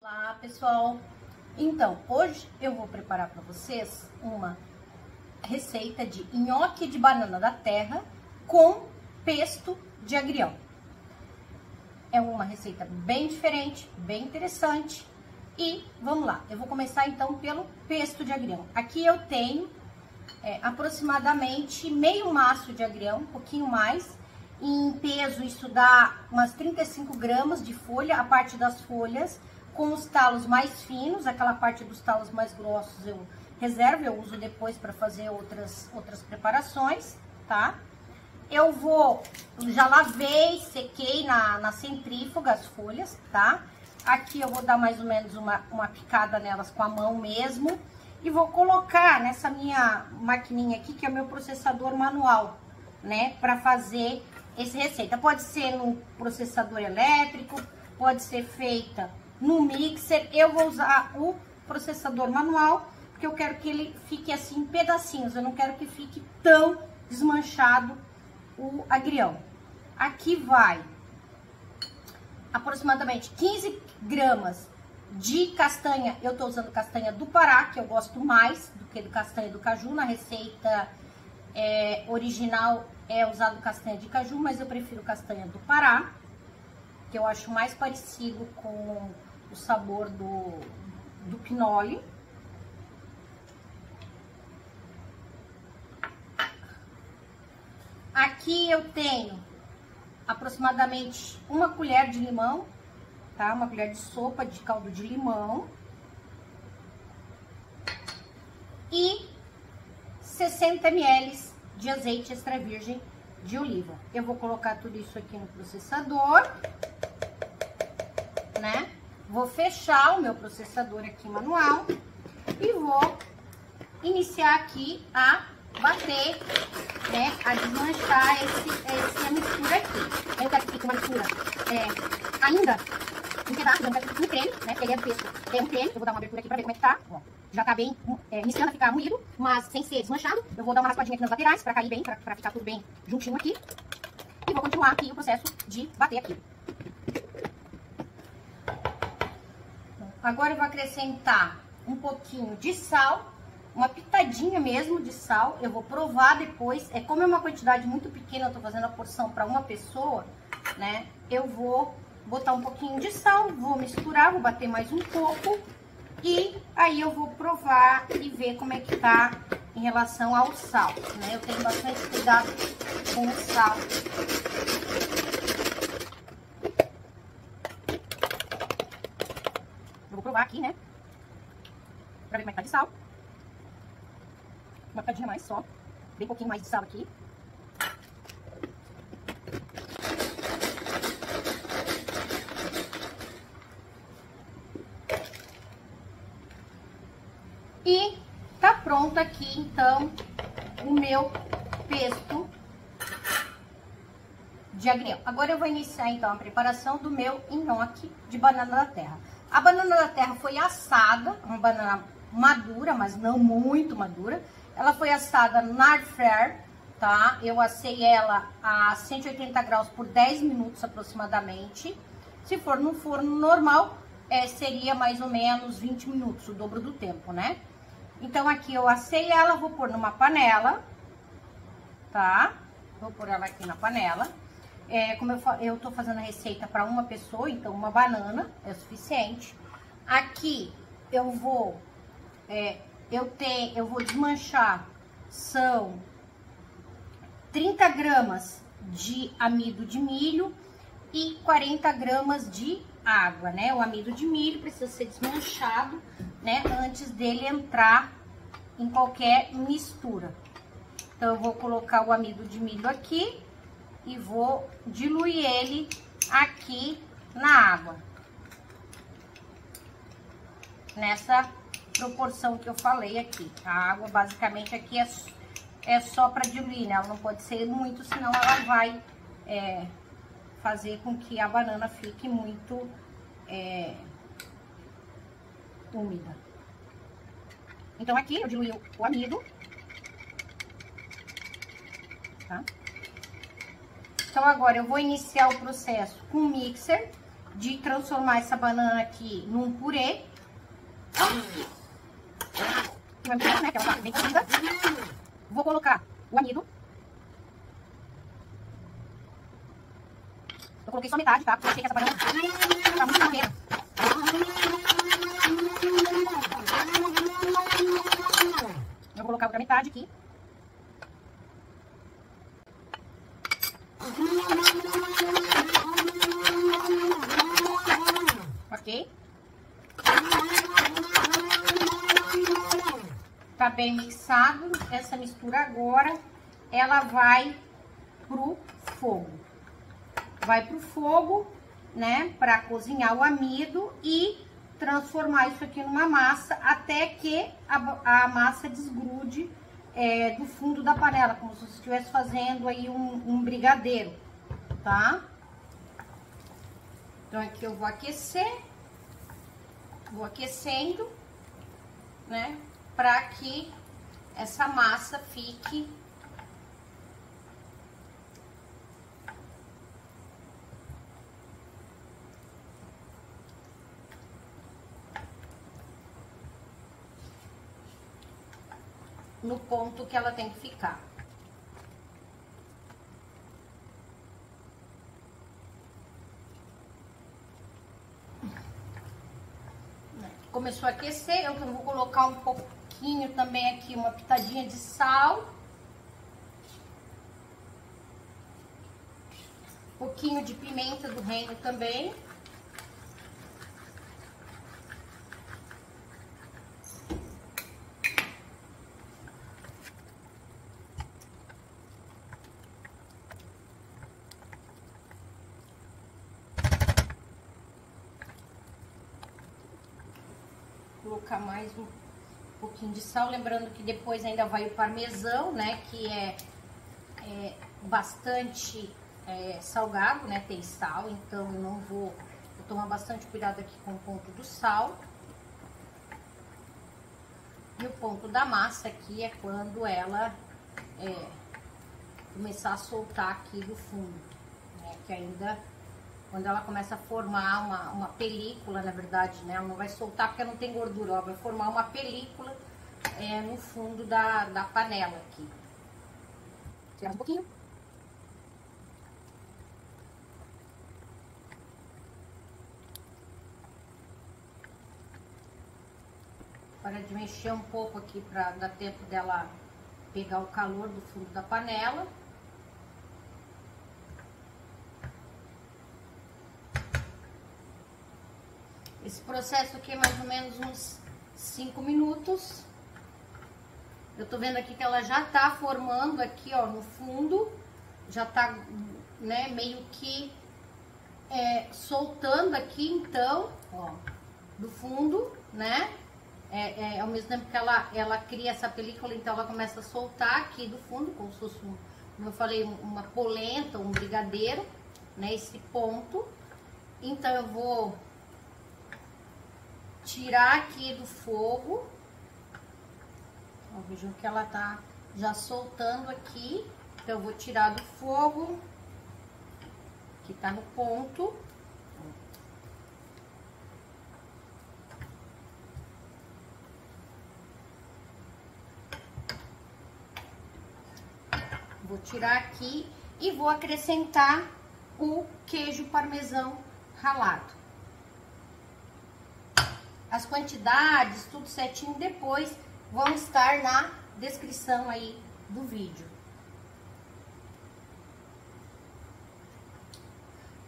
Olá, pessoal! Então, hoje eu vou preparar para vocês uma receita de nhoque de banana da terra com pesto de agrião. É uma receita bem diferente, bem interessante. E vamos lá, eu vou começar então pelo pesto de agrião. Aqui eu tenho aproximadamente meio maço de agrião, um pouquinho mais. Em peso isso dá umas 35 gramas de folha, a parte das folhas com os talos mais finos, aquela parte dos talos mais grossos eu reservo, eu uso depois para fazer outras preparações, tá? Eu já lavei, sequei na centrífuga as folhas, tá? Aqui eu vou dar mais ou menos uma picada nelas com a mão mesmo e vou colocar nessa minha maquininha aqui, que é o meu processador manual, né? Para fazer essa receita. Pode ser no processador elétrico, pode ser feita no mixer. Eu vou usar o processador manual, porque eu quero que ele fique assim em pedacinhos, eu não quero que fique tão desmanchado o agrião. Aqui vai aproximadamente 15 gramas de castanha. Eu tô usando castanha do Pará, que eu gosto mais do que do castanha do caju. Na receita original é usado castanha de caju, mas eu prefiro castanha do Pará, que eu acho mais parecido com o sabor do pinole. Aqui eu tenho aproximadamente uma colher de limão, tá? Uma colher de sopa de caldo de limão. E 60 ml de azeite extra virgem de oliva. Eu vou colocar tudo isso aqui no processador, né? Vou fechar o meu processador aqui manual e vou iniciar aqui a bater, né? A desmanchar essa mistura aqui. Eu quero que fique uma mistura ainda em pedaços, eu não quero que fique um creme, né? Porque ele é do pesto, é um creme. Eu vou dar uma abertura aqui pra ver como é que tá. Ó, já tá bem iniciando a ficar moído, mas sem ser desmanchado. Eu vou dar uma raspadinha aqui nas laterais pra cair bem, pra ficar tudo bem juntinho aqui. E vou continuar aqui o processo de bater aqui. Agora eu vou acrescentar um pouquinho de sal, uma pitadinha mesmo de sal. Eu vou provar depois. Como é uma quantidade muito pequena, eu tô fazendo a porção para uma pessoa, né? Eu vou botar um pouquinho de sal, vou misturar, vou bater mais um pouco. E aí eu vou provar e ver como é que tá em relação ao sal, né? Eu tenho bastante cuidado com o sal. Eu vou provar aqui, né? Pra ver como é que tá de sal. Uma pitadinha mais só. Bem pouquinho mais de sal aqui. E tá pronto aqui, então, o meu pesto de agrião. Agora eu vou iniciar, então, a preparação do meu nhoque de banana da terra. A banana da terra foi assada, uma banana madura, mas não muito madura. Ela foi assada na air fryer, tá? Eu assei ela a 180 graus por 10 minutos aproximadamente. Se for no forno normal, seria mais ou menos 20 minutos, o dobro do tempo, né? Então, aqui eu assei ela, vou pôr numa panela, tá? Vou pôr ela aqui na panela. Como eu tô fazendo a receita para uma pessoa, então uma banana é o suficiente. Aqui eu vou desmanchar, são 30 gramas de amido de milho e 40 gramas de água, né? O amido de milho precisa ser desmanchado, né? Antes dele entrar em qualquer mistura. Então, eu vou colocar o amido de milho aqui e vou diluir ele aqui na água. Nessa proporção que eu falei aqui. A água, basicamente, aqui é só para diluir, né? Ela não pode ser muito, senão ela vai fazer com que a banana fique muito úmida. Então, aqui eu diluí o amido, tá? Então, agora eu vou iniciar o processo com o mixer. de transformar essa banana aqui num purê. Né, que ela tá bem cozida. Vou colocar o amido. Eu coloquei só metade, tá? Porque eu achei que essa banana tá muito carreira. Eu vou colocar outra metade aqui. Ok? Tá bem mixado. Essa mistura agora, ela vai pro fogo. Vai pro fogo, né, pra cozinhar o amido e transformar isso aqui numa massa até que a massa desgrude do fundo da panela, como se você estivesse fazendo aí um brigadeiro, tá? Então aqui eu vou aquecer, vou aquecendo, né, pra que essa massa fique no ponto que ela tem que ficar. Começou a aquecer, eu vou colocar um pouquinho também aqui, uma pitadinha de sal. Um pouquinho de pimenta do reino também. Colocar mais um pouquinho de sal, lembrando que depois ainda vai o parmesão, né, que é bastante salgado, né, tem sal, então eu não vou tomar bastante cuidado aqui com o ponto do sal. E o ponto da massa aqui é quando ela começar a soltar aqui do fundo, né, que ainda... Quando ela começa a formar uma película, na verdade, né? Ela não vai soltar porque não tem gordura, ela vai formar uma película no fundo da panela aqui. Tirar um pouquinho. Para de mexer um pouco aqui para dar tempo dela pegar o calor do fundo da panela. Esse processo aqui é mais ou menos uns 5 minutos. Eu tô vendo aqui que ela já tá formando aqui, ó, no fundo. Já tá, né, meio que soltando aqui, então, ó, do fundo, né? Ao mesmo tempo que ela cria essa película, então ela começa a soltar aqui do fundo, como se fosse, como eu falei, uma polenta, um brigadeiro, né? Esse ponto. Então eu vou tirar aqui do fogo. Ó, vejam que ela tá já soltando aqui. Então eu vou tirar do fogo, que tá no ponto. Vou tirar aqui e vou acrescentar o queijo parmesão ralado. As quantidades, tudo certinho, depois vão estar na descrição aí do vídeo.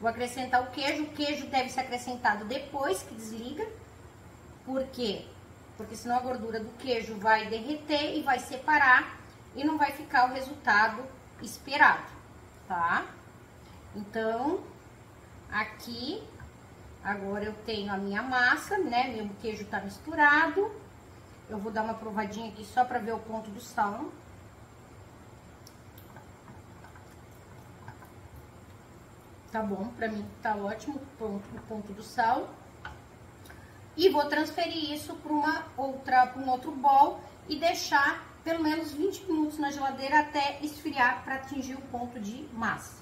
Vou acrescentar o queijo deve ser acrescentado depois que desliga. Por quê? Porque senão a gordura do queijo vai derreter e vai separar e não vai ficar o resultado esperado, tá? Então, aqui... Agora eu tenho a minha massa, né? Meu queijo tá misturado. Eu vou dar uma provadinha aqui só pra ver o ponto do sal. Tá bom, pra mim tá ótimo o ponto do sal. E vou transferir isso para um outro bowl e deixar pelo menos 20 minutos na geladeira até esfriar para atingir o ponto de massa.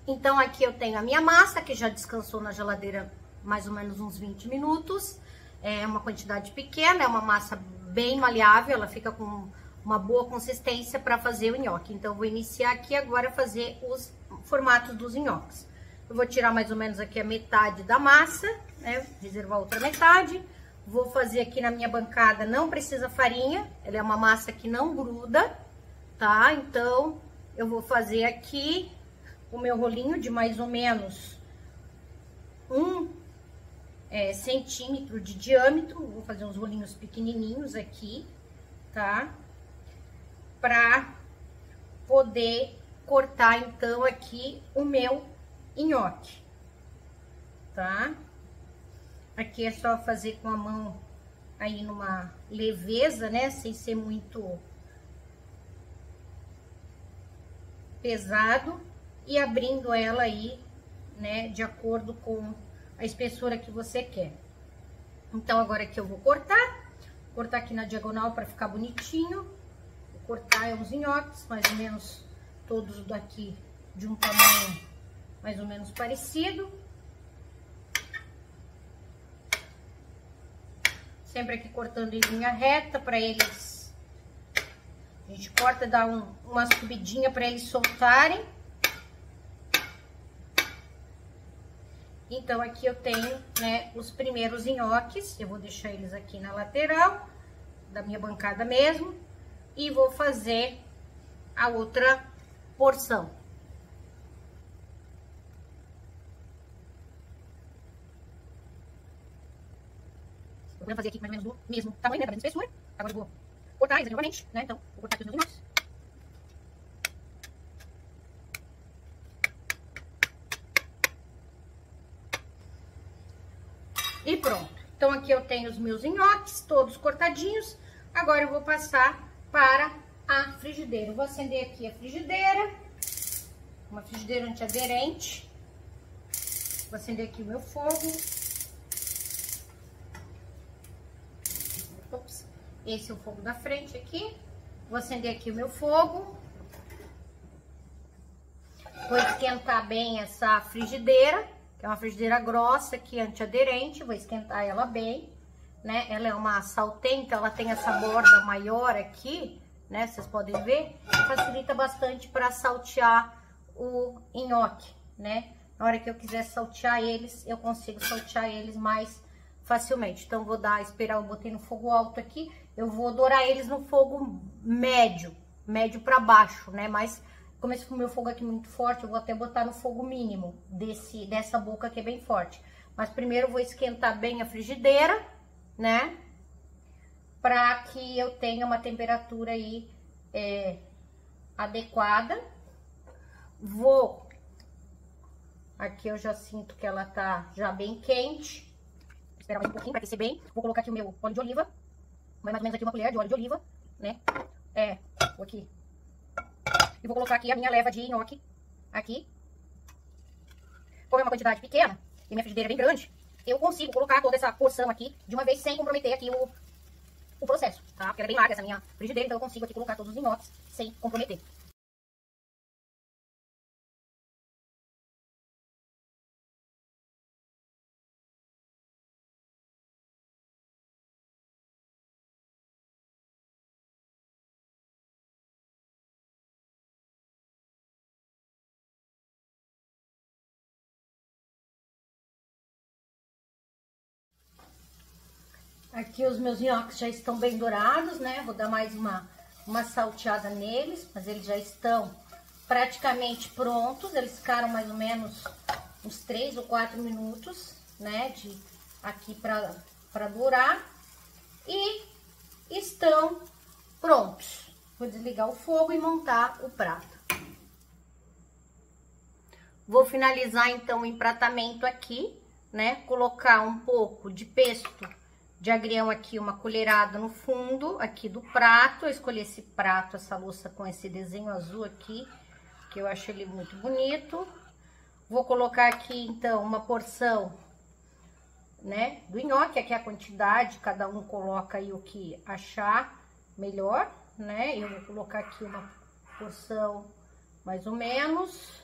Então, aqui eu tenho a minha massa, que já descansou na geladeira mais ou menos uns 20 minutos. É uma quantidade pequena, é uma massa bem maleável, ela fica com uma boa consistência para fazer o nhoque. Então, eu vou iniciar aqui agora a fazer os formatos dos nhoques. Eu vou tirar mais ou menos aqui a metade da massa, né? Reservar a outra metade. Vou fazer aqui na minha bancada, não precisa farinha, ela é uma massa que não gruda, tá? Então, eu vou fazer aqui o meu rolinho de mais ou menos 1 centímetro de diâmetro. Vou fazer uns rolinhos pequenininhos aqui, tá? Pra poder cortar, então, aqui o meu nhoque, tá? Aqui é só fazer com a mão aí numa leveza, né? Sem ser muito pesado. E abrindo ela aí, né? De acordo com a espessura que você quer. Então, agora aqui eu vou cortar aqui na diagonal para ficar bonitinho. Vou cortar uns nhoques, mais ou menos todos daqui de um tamanho mais ou menos parecido. Sempre aqui cortando em linha reta para eles. A gente corta, dá uma subidinha para eles soltarem. Então, aqui eu tenho, né, os primeiros nhoques. Eu vou deixar eles aqui na lateral da minha bancada mesmo. E vou fazer a outra porção. Eu vou fazer aqui mais ou menos do mesmo tamanho, né, da mesma espessura. Agora eu vou cortar eles novamente, né, então vou cortar aqui os meus nhoques. E pronto. Então, aqui eu tenho os meus nhoques todos cortadinhos. Agora eu vou passar para a frigideira. Eu vou acender aqui a frigideira. Uma frigideira antiaderente. Vou acender aqui o meu fogo. Ops. Esse é o fogo da frente aqui. Vou acender aqui o meu fogo. Vou esquentar bem essa frigideira, que é uma frigideira grossa aqui, antiaderente. Vou esquentar ela bem, né? Ela é uma saltém, então ela tem essa borda maior aqui, né? Vocês podem ver. Facilita bastante para saltear o nhoque, né? Na hora que eu quiser saltear eles, eu consigo saltear eles mais facilmente. Então, vou esperar, eu botei no fogo alto aqui, eu vou dourar eles no fogo médio para baixo, né? Mas, como esse meu fogo aqui é muito forte, eu vou até botar no fogo mínimo dessa boca que é bem forte. Mas primeiro eu vou esquentar bem a frigideira, né? Para que eu tenha uma temperatura aí adequada. Aqui eu já sinto que ela tá já bem quente. Vou esperar mais um pouquinho para aquecer bem. Vou colocar aqui o meu óleo de oliva. Vai mais ou menos aqui uma colher de óleo de oliva, né? Vou aqui. E vou colocar aqui a minha leva de nhoque. Aqui. Como é uma quantidade pequena e minha frigideira é bem grande, eu consigo colocar toda essa porção aqui de uma vez sem comprometer aqui o processo, tá? Porque ela é bem larga essa minha frigideira, então eu consigo aqui colocar todos os nhoques sem comprometer. Aqui os meus nhoques já estão bem dourados, né? Vou dar mais uma salteada neles, mas eles já estão praticamente prontos. Eles ficaram mais ou menos uns 3 ou 4 minutos, né? Aqui para dourar. E estão prontos. Vou desligar o fogo e montar o prato. Vou finalizar então o empratamento aqui, né? Colocar um pouco de pesto de agrião aqui, uma colherada no fundo aqui do prato. Eu escolhi esse prato, essa louça com esse desenho azul aqui, que eu acho ele muito bonito. Vou colocar aqui então uma porção, né, do nhoque. Aqui é a quantidade, cada um coloca aí o que achar melhor, né? Eu vou colocar aqui uma porção mais ou menos.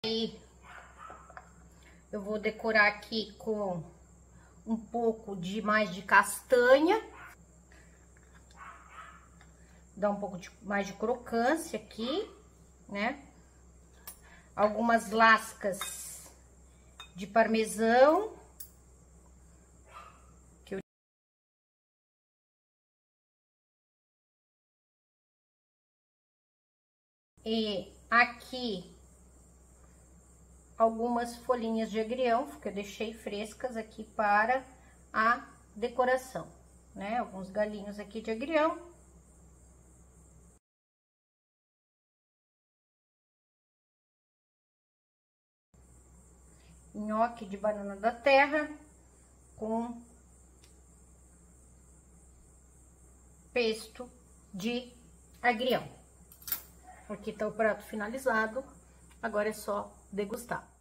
E eu vou decorar aqui com um pouco mais de castanha. Dá um pouco mais de crocância aqui, né? Algumas lascas de parmesão. E aqui algumas folhinhas de agrião, que eu deixei frescas aqui para a decoração, né? Alguns galinhos aqui de agrião. Nhoque de banana da terra com pesto de agrião. Aqui tá o prato finalizado, agora é só degustar.